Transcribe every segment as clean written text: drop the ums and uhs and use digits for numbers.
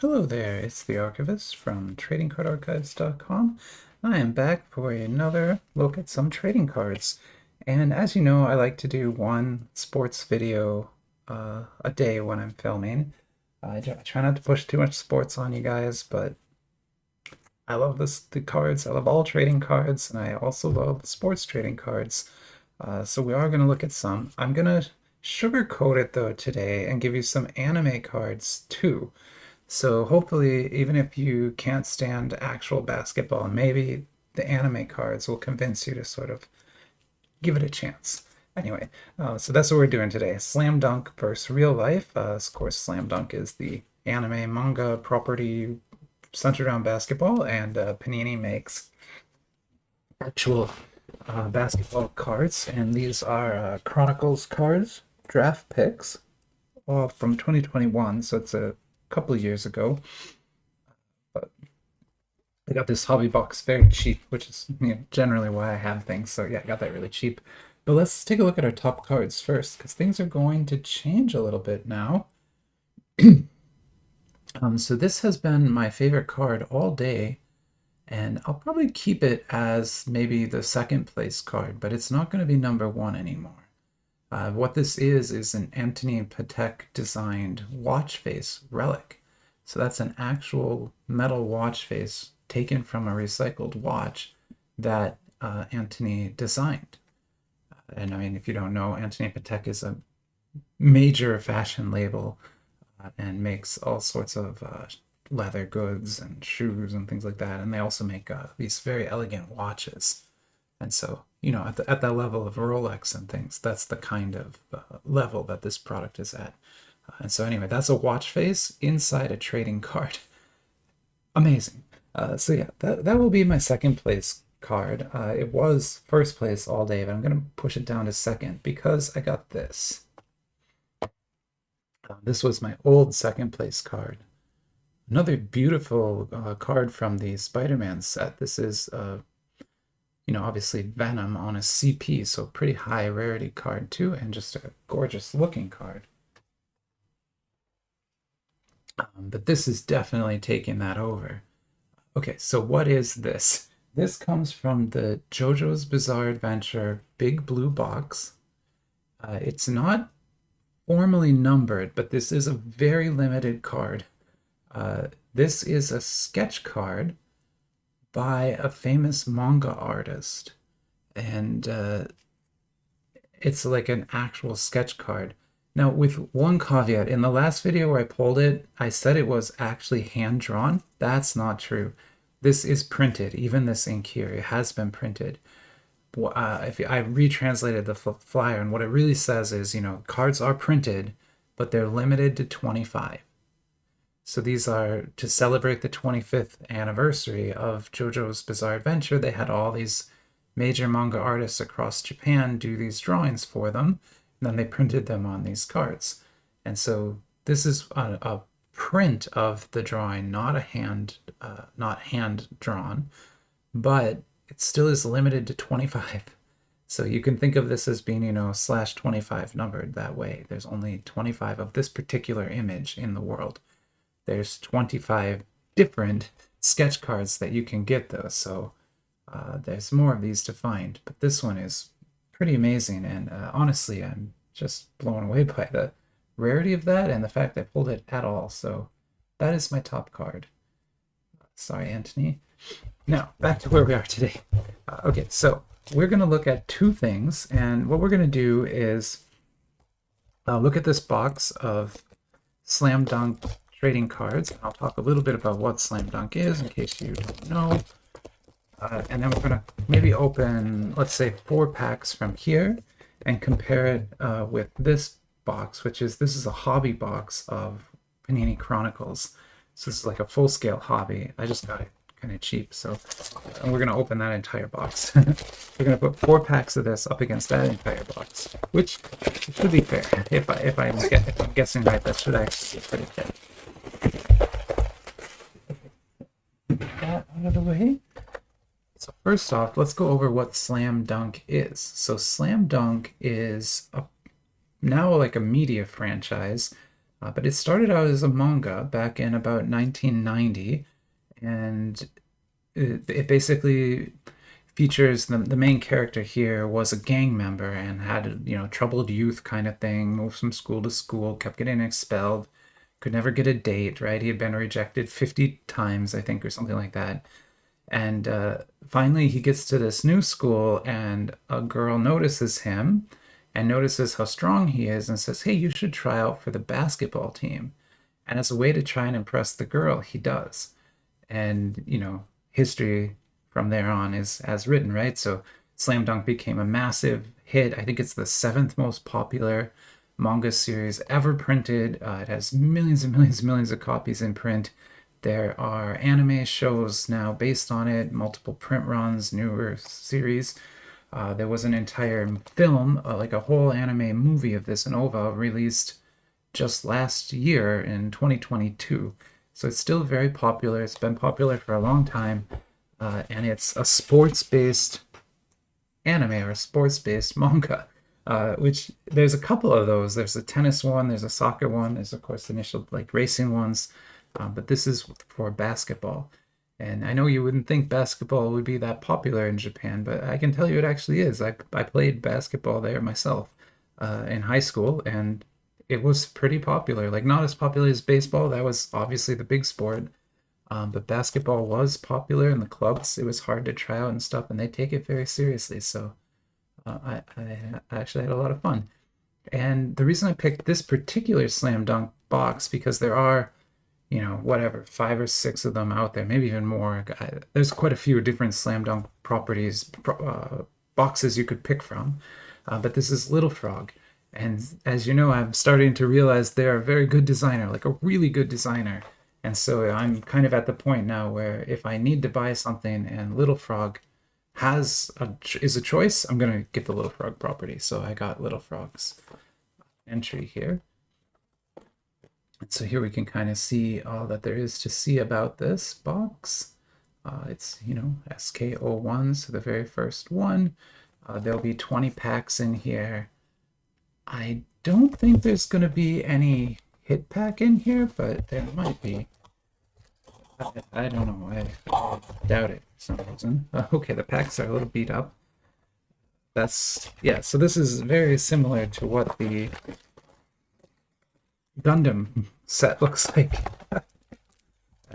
Hello there, it's the Archivist from TradingCardArchives.com. I am back for another look at some trading cards. And as you know, I like to do one sports video a day when I'm filming. I try not to push too much sports on you guys, but I love the cards. I love all trading cards, and I also love sports trading cards. So we are going to look at some. I'm going to sugarcoat it though today and give you some anime cards too. So hopefully, even if you can't stand actual basketball, maybe the anime cards will convince you to sort of give it a chance. Anyway, so that's what we're doing today. Slam Dunk versus real life. Of course, Slam Dunk is the anime manga property centered around basketball, and Panini makes actual basketball cards, and these are Chronicles cards, draft picks, from 2021, so it's a couple of years ago. But I got this hobby box very cheap, which is generally why I have things. So yeah, I got that really cheap. But let's take a look at our top cards first, because things are going to change a little bit now. So this has been my favorite card all day, and I'll probably keep it as maybe the second place card, but it's not going to be number one anymore. What this is an Anthony Patek designed watch face relic. So that's an actual metal watch face taken from a recycled watch that Anthony designed. And I mean, if you don't know, Anthony Patek is a major fashion label and makes all sorts of leather goods and shoes and things like that. And they also make these very elegant watches. And so, at that level of Rolex and things, that's the kind of level that this product is at. And so anyway, that's a watch face inside a trading card. Amazing. So yeah, that will be my second place card. It was first place all day, but I'm going to push it down to second because I got this. This was my old second place card. Another beautiful card from the Spider-Man set. This is obviously Venom on a CP, so pretty high rarity card too, and just a gorgeous looking card. But this is definitely taking that over. Okay, so what is this? This comes from the JoJo's Bizarre Adventure Big Blue Box. It's not formally numbered, but this is a very limited card. This is a sketch card by a famous manga artist, and it's like an actual sketch card. Now, with one caveat, in the last video where I pulled it, I said it was actually hand-drawn. That's not true. This is printed. Even this ink here, it has been printed. If I retranslated the flyer, and what it really says is, cards are printed, but they're limited to 25. So these are to celebrate the 25th anniversary of JoJo's Bizarre Adventure. They had all these major manga artists across Japan do these drawings for them, and then they printed them on these cards. And so this is a print of the drawing, not hand drawn, but it still is limited to 25. So you can think of this as being, /25 numbered that way. There's only 25 of this particular image in the world. There's 25 different sketch cards that you can get though, so there's more of these to find. But this one is pretty amazing, and honestly, I'm just blown away by the rarity of that and the fact I pulled it at all. So that is my top card. Sorry, Anthony. Now, back to where we are today. Okay, so we're going to look at two things, and what we're going to do is look at this box of Slam Dunk trading cards, and I'll talk a little bit about what Slam Dunk is in case you don't know. And then we're going to maybe open, let's say, 4 packs from here and compare it with this box, this is a hobby box of Panini Chronicles. So this is like a full-scale hobby. I just got it kind of cheap, so and we're going to open that entire box. We're going to put 4 packs of this up against that entire box, which should be fair. If I'm guessing right, that should actually be pretty fair. Get that out of the way. So first off, let's go over what Slam Dunk is. So Slam Dunk is now like a media franchise. But it started out as a manga back in about 1990, and it basically features the main character here was a gang member and had, troubled youth kind of thing, moved from school to school, kept getting expelled, could never get a date, right? He had been rejected 50 times, I think, or something like that. And finally, he gets to this new school, and a girl notices him and notices how strong he is and says, "Hey, you should try out for the basketball team." And as a way to try and impress the girl, he does. And, history from there on is as written, right? So Slam Dunk became a massive hit. I think it's the seventh most popular manga series ever printed. It has millions and millions and millions of copies in print. There are anime shows now based on it, multiple print runs, newer series. There was an entire film, like a whole anime movie of this, an OVA, released just last year in 2022. So it's still very popular. It's been popular for a long time. And it's a sports-based anime or a sports-based manga, which there's a couple of those. There's a tennis one, there's a soccer one, there's of course the initial like racing ones, but this is for basketball. And I know you wouldn't think basketball would be that popular in Japan, but I can tell you it actually is. I played basketball there myself in high school, and it was pretty popular. Like not as popular as baseball. That was obviously the big sport. But basketball was popular in the clubs. It was hard to try out and stuff, and they take it very seriously. So I actually had a lot of fun. And the reason I picked this particular slam dunk box, because there are, whatever, 5 or 6 of them out there, maybe even more. There's quite a few different slam dunk properties, boxes you could pick from. But this is Little Frog. And as you know, I'm starting to realize they're a very good designer, like a really good designer. And so I'm kind of at the point now where if I need to buy something and Little Frog is a choice, I'm gonna get the Little Frog property. So I got Little Frog's entry here. And so here we can kind of see all that there is to see about this box. It's, SK01, so the very first one. There'll be 20 packs in here. I don't think there's going to be any hit pack in here, but there might be. I don't know. I doubt it for some reason. Okay, the packs are a little beat up. So this is very similar to what the Gundam set looks like.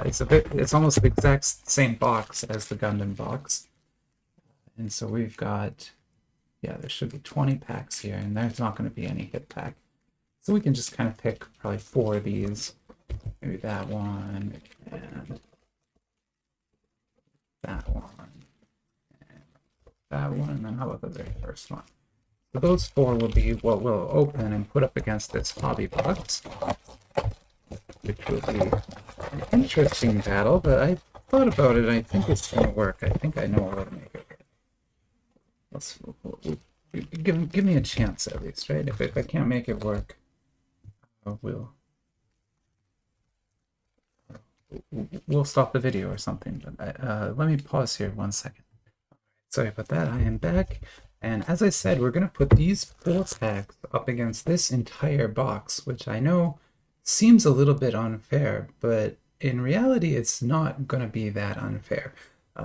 It's almost the exact same box as the Gundam box. And so we've got, there should be 20 packs here, and there's not going to be any hit pack. So we can just kind of pick probably 4 of these. Maybe that one, and that one, and that one, and then how about the very first one? So those 4 will be what we'll open and put up against this hobby box, which will be an interesting battle, but I thought about it, and I think it's going to work. I think I know how to make it work. Give me a chance at least, right? If I can't make it work, we'll stop the video or something. But let me pause here 1 second. Sorry about that. I am back, and as I said, we're going to put these 4 packs up against this entire box, which I know seems a little bit unfair, but in reality, it's not going to be that unfair.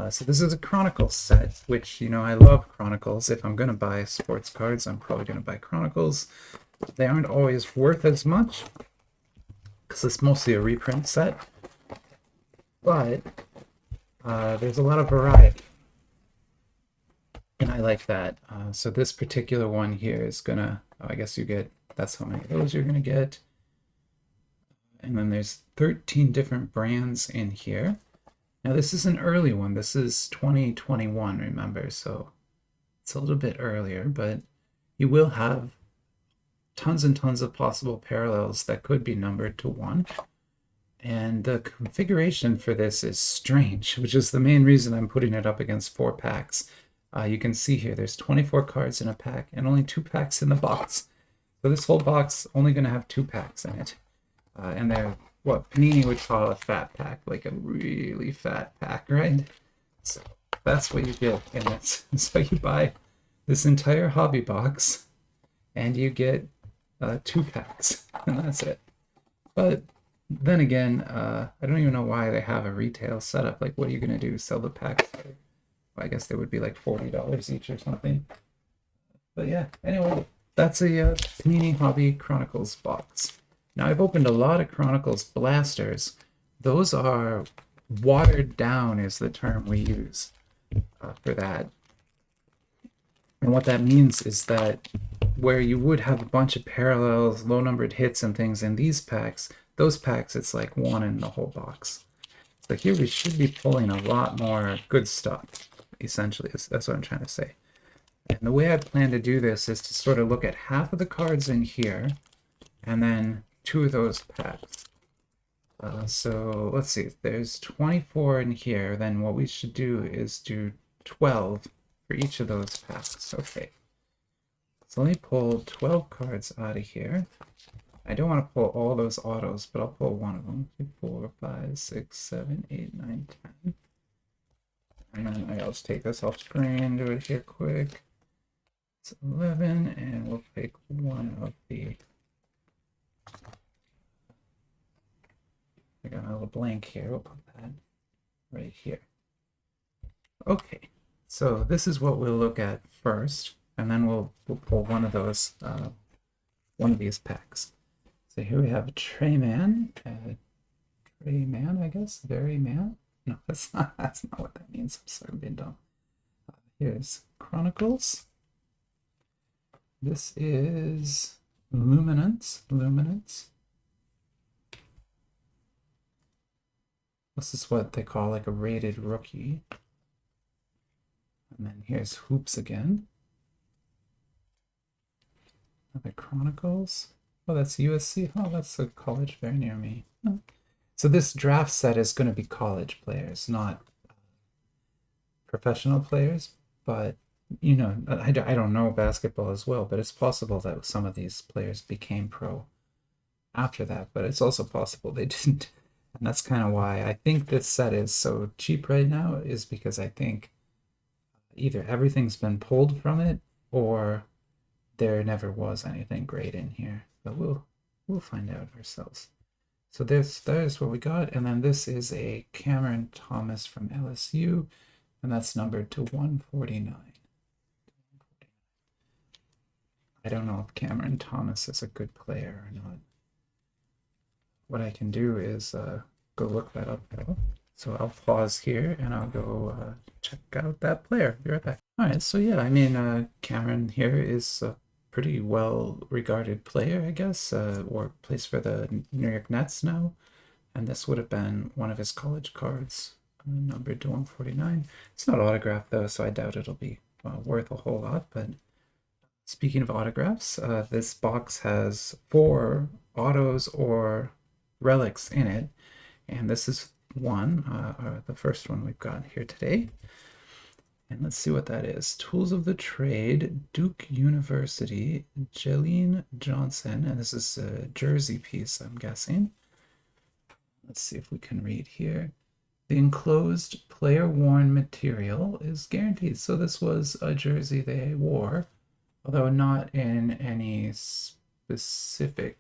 So this is a Chronicles set, which, I love Chronicles. If I'm going to buy sports cards, I'm probably going to buy Chronicles. They aren't always worth as much, because it's mostly a reprint set. But there's a lot of variety, and I like that. So this particular one here is going to, I guess that's how many of those you're going to get. And then there's 13 different brands in here. Now this is an early one. This is 2021, remember, so it's a little bit earlier, but you will have tons and tons of possible parallels that could be numbered to 1. And the configuration for this is strange, which is the main reason I'm putting it up against 4 packs. You can see here there's 24 cards in a pack and only 2 packs in the box. So this whole box only going to have 2 packs in it. And they're what Panini would call a fat pack, like a really fat pack, right? So that's what you get in it. So you buy this entire hobby box, and you get 2 packs, and that's it. But then again, I don't even know why they have a retail setup. Like, what are you gonna do? Sell the packs? Well, I guess they would be like $40 each or something. But yeah, anyway, that's a Panini Hobby Chronicles box. Now, I've opened a lot of Chronicles blasters. Those are watered down, is the term we use for that. And what that means is that where you would have a bunch of parallels, low numbered hits, and things in these packs, those packs, it's like one in the whole box. So here we should be pulling a lot more good stuff, essentially. That's what I'm trying to say. And the way I plan to do this is to sort of look at half of the cards in here, and then 2 of those packs. So let's see, there's 24 in here, then what we should do is do 12 for each of those packs. Okay. So let me pull 12 cards out of here. I don't want to pull all those autos, but I'll pull one of them. 2, 4, 5, 6, 7, 8, 9, 10. And then I'll just take this off screen, do it here quick. It's 11, and we'll take one of the... I got a little blank here. We'll put that right here. Okay, so this is what we'll look at first, and then we'll pull one of those, one of these packs. So here we have a Tray Man, I guess, Very Man. No, that's not what that means. I'm sorry, I'm being dumb. Here's Chronicles. This is Luminance. This is what they call like a rated rookie. And then here's Hoops again. Another Chronicles. Oh, that's USC. Oh, that's a college very near me. Oh. So this draft set is going to be college players, not professional players. But, you know, I don't know basketball as well, but it's possible that some of these players became pro after that. But it's also possible they didn't. And that's kind of why I think this set is so cheap right now, is because I think either everything's been pulled from it or there never was anything great in here. But we'll find out ourselves. So there's what we got, and then this is a Cameron Thomas from LSU, and that's numbered to 149. I don't know if Cameron Thomas is a good player or not. What I can do is go look that up though. So I'll pause here and I'll go check out that player. Be right back. All right, so yeah, I mean, Cameron here is a pretty well-regarded player, I guess, or plays for the New York Nets now. And this would have been one of his college cards, numbered to 149. It's not autographed though, so I doubt it'll be worth a whole lot. But speaking of autographs, this box has 4 autos or relics in it, and this is one, the first one we've got here today. And let's see what that is. Tools of the Trade, Duke University, Jelene Johnson, and this is a jersey piece, I'm guessing. Let's see if we can read here. The enclosed player-worn material is guaranteed. So this was a jersey they wore, although not in any specific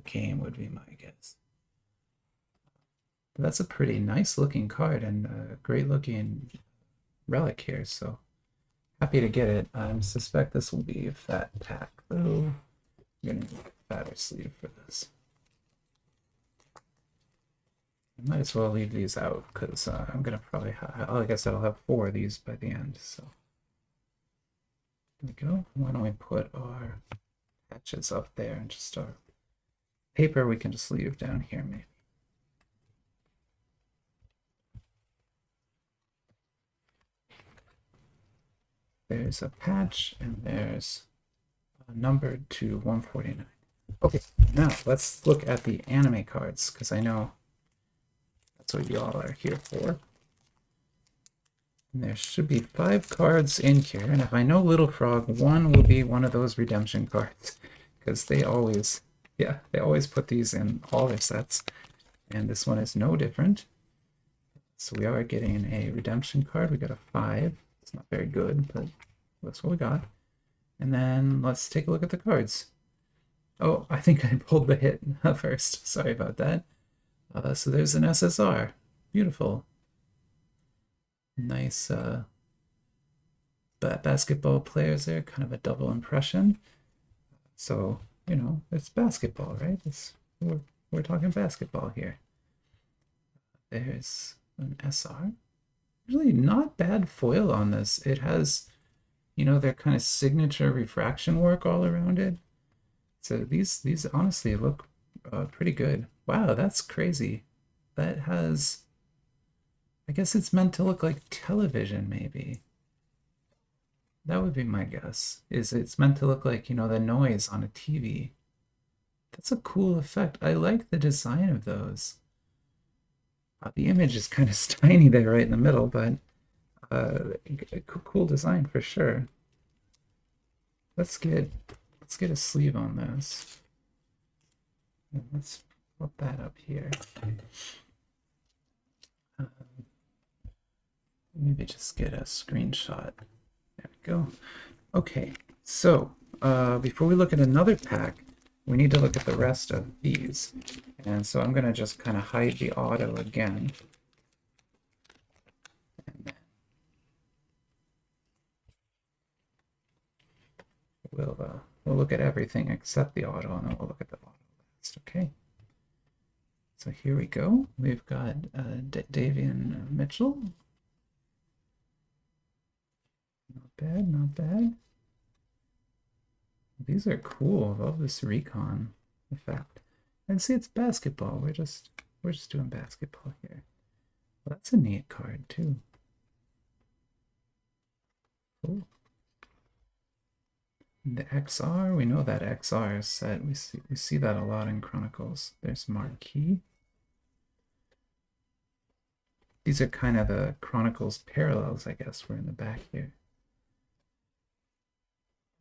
game would be my guess. But that's a pretty nice looking card and a great looking relic here, so happy to get it. I suspect this will be a fat pack though. I'm gonna need a fatter sleeve for this. I might as well leave these out because I'm gonna probably I guess I'll have 4 of these by the end. So there we go. Why don't we put our patches up there and just our paper we can just leave down here maybe. There's a patch, and there's a numbered to 149. Okay, now let's look at the anime cards, because I know that's what y'all are here for. And there should be 5 cards in here, and if I know Little Frog, 1 will be one of those redemption cards, because they always put these in all their sets, and this one is no different. So we are getting a redemption card. We got a 5. It's not very good, but that's what we got. And then let's take a look at the cards. Oh, I think I pulled the hit first. Sorry about that. So there's an SSR. Beautiful. Nice basketball players there, kind of a double impression. So, it's basketball, right? We're talking basketball here. There's an SR. Really not bad foil on this. It has, their kind of signature refraction work all around it. So these honestly look pretty good. Wow, that's crazy. That has, I guess it's meant to look like television, maybe. That would be my guess. Is it's meant to look like, the noise on a TV. That's a cool effect. I like the design of those. The image is kind of tiny there right in the middle, but a cool design for sure. Let's get a sleeve on this. And let's put that up here. Maybe just get a screenshot. There we go. Okay, so before we look at another pack, we need to look at the rest of these. And so I'm going to just kind of hide the auto again. And then we'll look at everything except the auto, and then we'll look at the auto last. Okay. So here we go. We've got Davian Mitchell. Not bad, not bad. These are cool. I love this recon effect. And see, it's basketball. We're just doing basketball here. Well, that's a neat card too. Cool. The XR, we know that XR is set. We see that a lot in Chronicles. There's Marquee. These are kind of the Chronicles parallels, I guess. We're in the back here.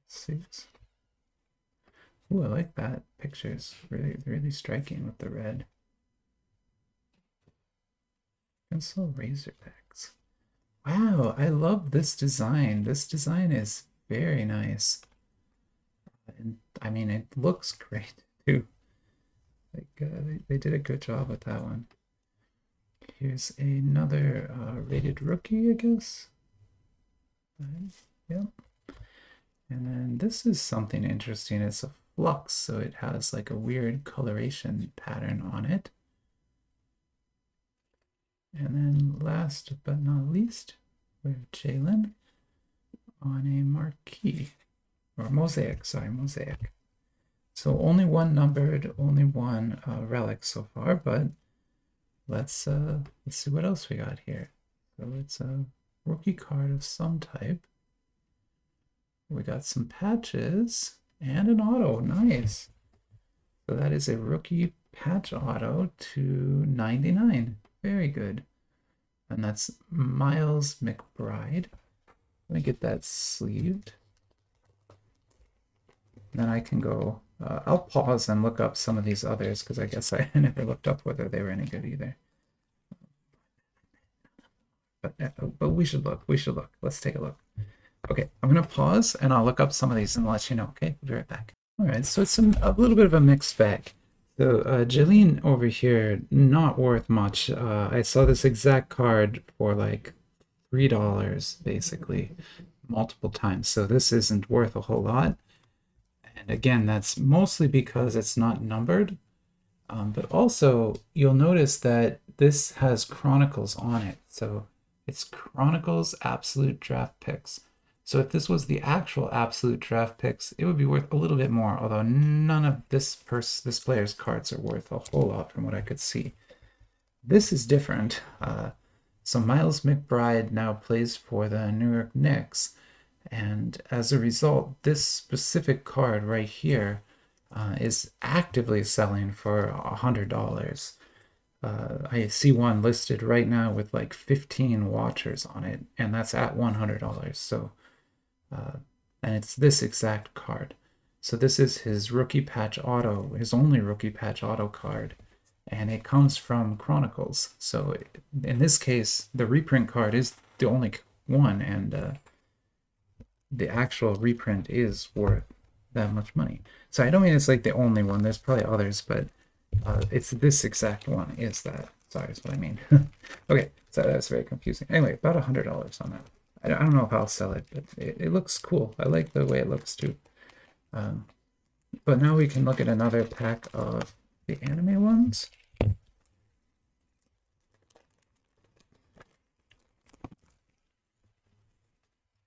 Six. Ooh, I like that. Picture's really striking with the red. Pencil Razorbacks. Wow, I love this design. This design is very nice. And I mean, it looks great too. Like they did a good job with that one. Here's another rated rookie, I guess. Yep. And then this is something interesting. It's a flux, so it has like a weird coloration pattern on it. And then last but not least, we have Jalen on a marquee, or mosaic, sorry, mosaic. So only one numbered, only one relic so far, but let's see what else we got here. So it's a rookie card of some type. We got some patches and an auto. Nice. So that is a rookie patch auto to 99. Very good. And that's Miles McBride. Let me get that sleeved. Then I can go, I'll pause and look up some of these others because I guess I never looked up whether they were any good either. But we should look. Let's take a look. Okay, I'm gonna pause and I'll look up some of these and let you know. Okay, we'll be right back. All right, so it's a little bit of a mixed bag. So Jillian over here, not worth much. I saw this exact card for like $3 basically, multiple times. So this isn't worth a whole lot. And again, that's mostly because it's not numbered. But also, you'll notice that this has Chronicles on it. So it's Chronicles Absolute Draft Picks. So if this was the actual Absolute Draft Picks, it would be worth a little bit more, although none of this player's cards are worth a whole lot from what I could see. This is different. So Miles McBride now plays for the New York Knicks, and as a result, this specific card right here is actively selling for $100. I see one listed right now with like 15 watchers on it, and that's at $100. So, and it's this exact card. So this is his rookie patch auto, his only rookie patch auto card, and it comes from Chronicles. So in this case, the reprint card is the only one, and the actual reprint is worth that much money. So I don't mean it's like the only one. There's probably others, but it's this exact one is that. Sorry, is what I mean. Okay, so that's very confusing. Anyway, about $100 on that. I don't know if I'll sell it, but it looks cool. I like the way it looks too. But now we can look at another pack of the anime ones.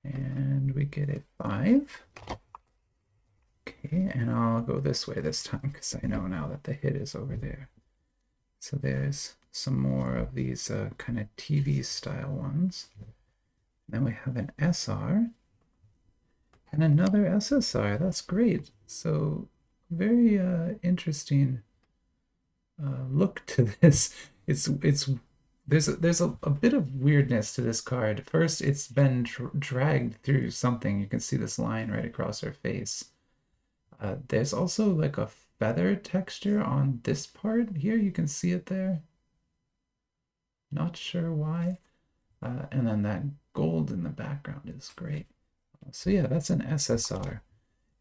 And we get a 5. Okay, and I'll go this way this time because I know now that the hit is over there. So there's some more of these kind of TV style ones. Then we have an SR and another SSR. That's great. So very interesting look to this. There's a bit of weirdness to this card. First, it's been dragged through something. You can see this line right across her face. There's also like a feather texture on this part here. You can see it there. Not sure why. And then that gold in the background is great. So yeah, that's an SSR.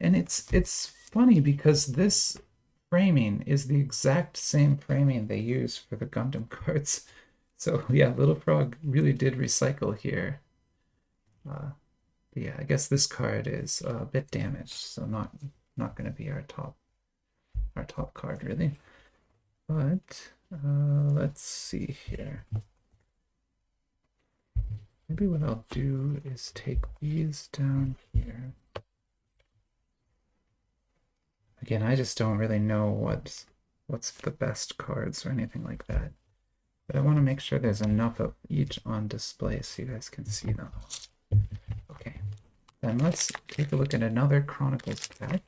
And it's funny because this framing is the exact same framing they use for the Gundam cards. So yeah, Little Frog really did recycle here. Yeah, I guess this card is a bit damaged, so not going to be our top card really. But let's see here. Maybe what I'll do is take these down here. Again, I just don't really know what's the best cards or anything like that. But I want to make sure there's enough of each on display so you guys can see them. Okay, then let's take a look at another Chronicles pack.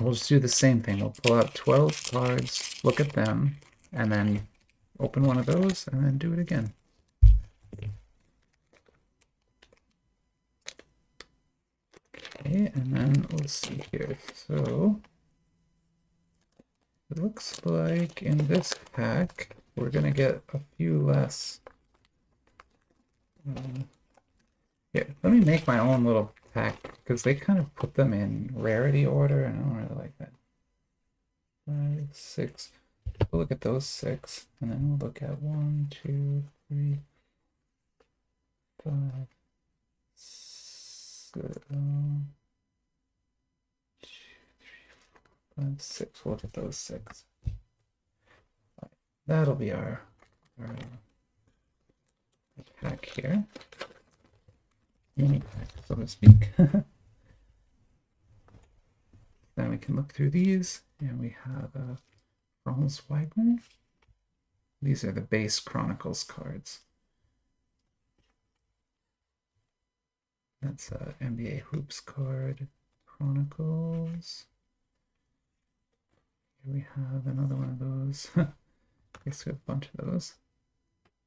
We'll just do the same thing. We'll pull out 12 cards, look at them, and then open one of those, and then do it again. Okay, and then let's see here. So it looks like in this pack, we're going to get a few less. Yeah, let me make my own little pack because they kind of put them in rarity order, and I don't really like that. 5, 6. We'll look at those 6, and then we'll look at 1, 2, 3, 5, 7, 5, 6. We'll look at those 6. Right. That'll be our pack here. Mini pack, so to speak. Then we can look through these, and we have Franz Wagner. These are the base Chronicles cards. That's a NBA Hoops card, Chronicles. Here we have another one of those. I guess we have a bunch of those.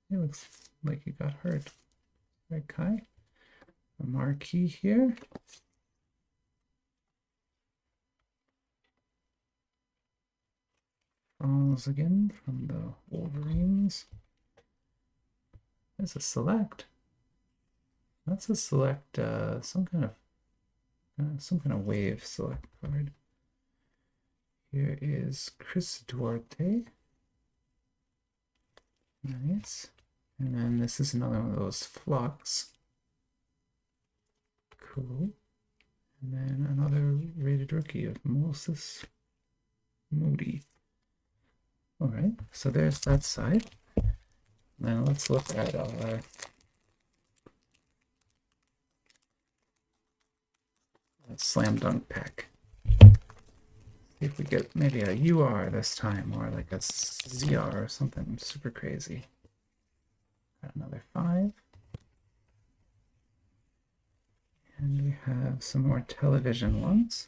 It looks like you got hurt. Right, Kai? A marquee here. Franz again from the Wolverines. There's a select. That's a select, some kind of wave select card. Here is Chris Duarte. Nice. And then this is another one of those flux. Cool. And then another rated rookie of Moses Moody. All right, so there's that side. Now let's look at our slam dunk pack. See if we get maybe a UR this time, or like a ZR or something super crazy. Got another 5. And we have some more television ones.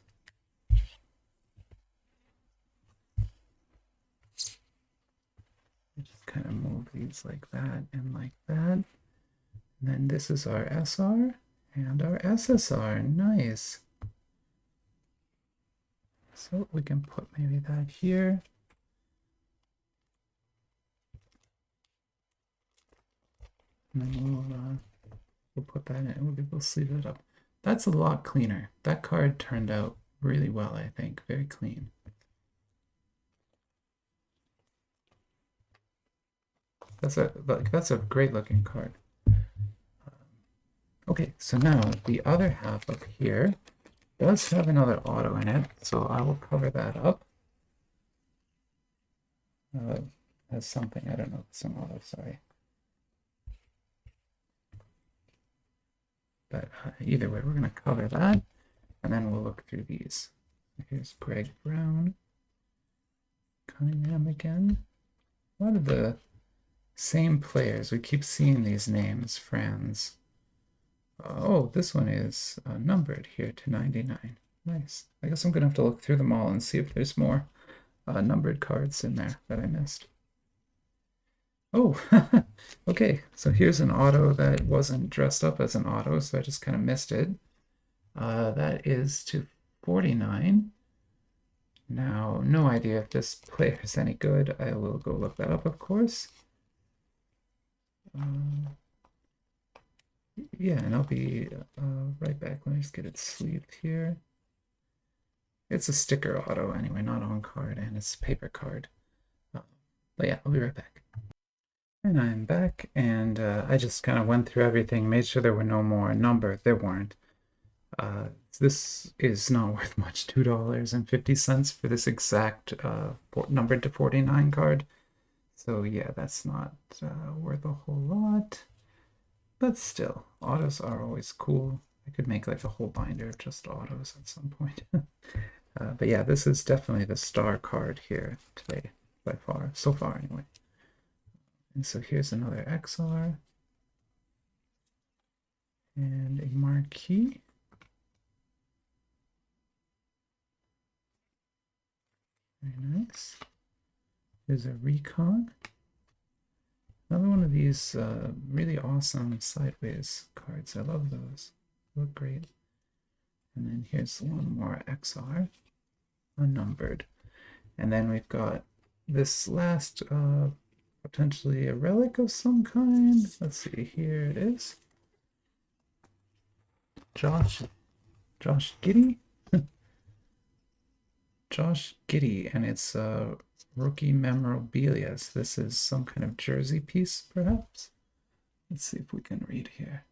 Just kind of move these like that and like that. And then this is our SR and our SSR. Nice. So we can put maybe that here. And then we'll put that in. We'll sleeve it up. That's a lot cleaner. That card turned out really well, I think. Very clean. That's a great looking card. Okay, so now the other half of here does have another auto in it, so I will cover that up. As something, I don't know if it's an auto, sorry. But either way, we're going to cover that, and then we'll look through these. Here's Greg Brown, Cunningham again. A lot of the same players. We keep seeing these names, Franz. Oh, this one is numbered here to 99. Nice. I guess I'm going to have to look through them all and see if there's more numbered cards in there that I missed. Oh, okay. So here's an auto that wasn't dressed up as an auto, so I just kind of missed it. That is to 49. Now, no idea if this player is any good. I will go look that up, of course. Yeah, and I'll be right back. Let me just get it sleeved here. It's a sticker auto anyway, not on card, and it's a paper card. But yeah, I'll be right back. And I'm back, and I just kind of went through everything, made sure there were no more numbered. There weren't. This is not worth much, $2.50 for this exact numbered to 49 card. So yeah, that's not worth a whole lot. But still, autos are always cool. I could make like a whole binder of just autos at some point. But yeah, this is definitely the star card here today, by far. So far, anyway. And so here's another XR. And a marquee. Very nice. There's a recon. Another one of these really awesome sideways cards. I love those. They look great. And then here's one more XR, unnumbered. And then we've got this last, potentially a relic of some kind. Let's see, here it is. Josh Giddey? Josh Giddey, and it's rookie memorabilia. So this is some kind of jersey piece, perhaps. Let's see if we can read here.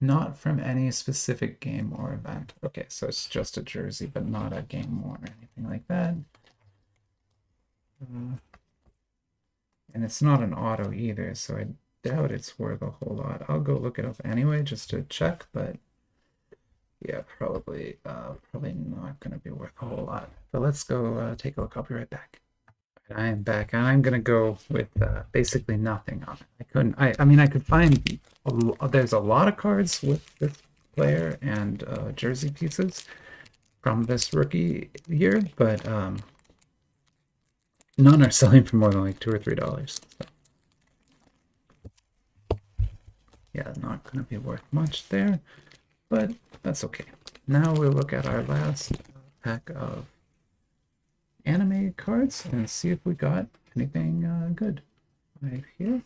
Not from any specific game or event. Okay, so it's just a jersey, but not a game worn or anything like that. And it's not an auto either, so I doubt it's worth a whole lot. I'll go look it up anyway just to check, but yeah, probably not going to be worth a whole lot. But let's go take a look. I'll be right back. I am back, and I'm going to go with basically nothing on it. I mean, I could find, there's a lot of cards with this player and jersey pieces from this rookie year, but none are selling for more than like $2 or $3. So. Yeah, not going to be worth much there, but that's okay. Now we'll look at our last pack of anime cards and see if we got anything good right here.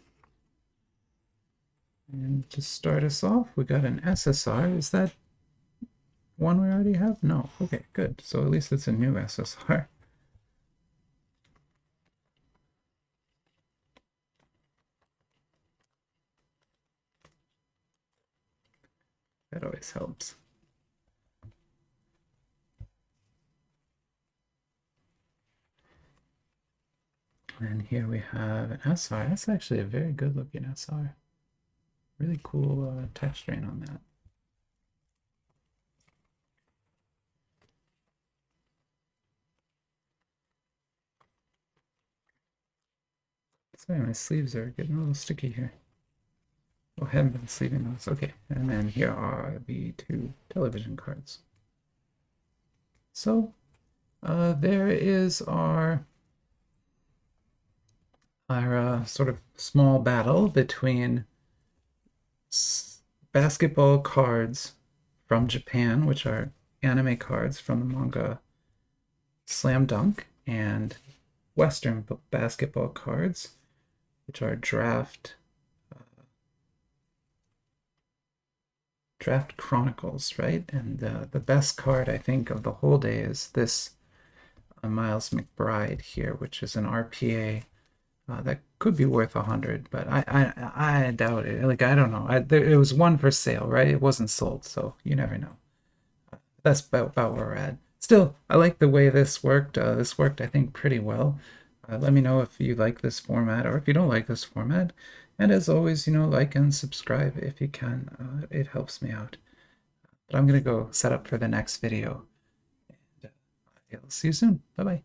And to start us off, we got an SSR. Is that one we already have? No. Okay, good. So at least it's a new SSR. That always helps. And here we have an SR. That's actually a very good looking SR. Really cool texturing on that. Sorry, my sleeves are getting a little sticky here. Oh, I haven't been sleeving those. Okay, and then here are the two television cards. So there is our sort of small battle between basketball cards from Japan, which are anime cards from the manga Slam Dunk, and Western basketball cards, which are draft Draft Chronicles, right? And the best card, I think, of the whole day is this Miles McBride here, which is an RPA that could be worth 100, but I doubt it. Like, I don't know. It was one for sale, right? It wasn't sold, so you never know. That's about where we're at. Still, I like the way this worked. This worked, I think, pretty well. Let me know if you like this format or if you don't like this format. And as always, like and subscribe if you can. It helps me out. But I'm going to go set up for the next video. And, I'll see you soon. Bye bye.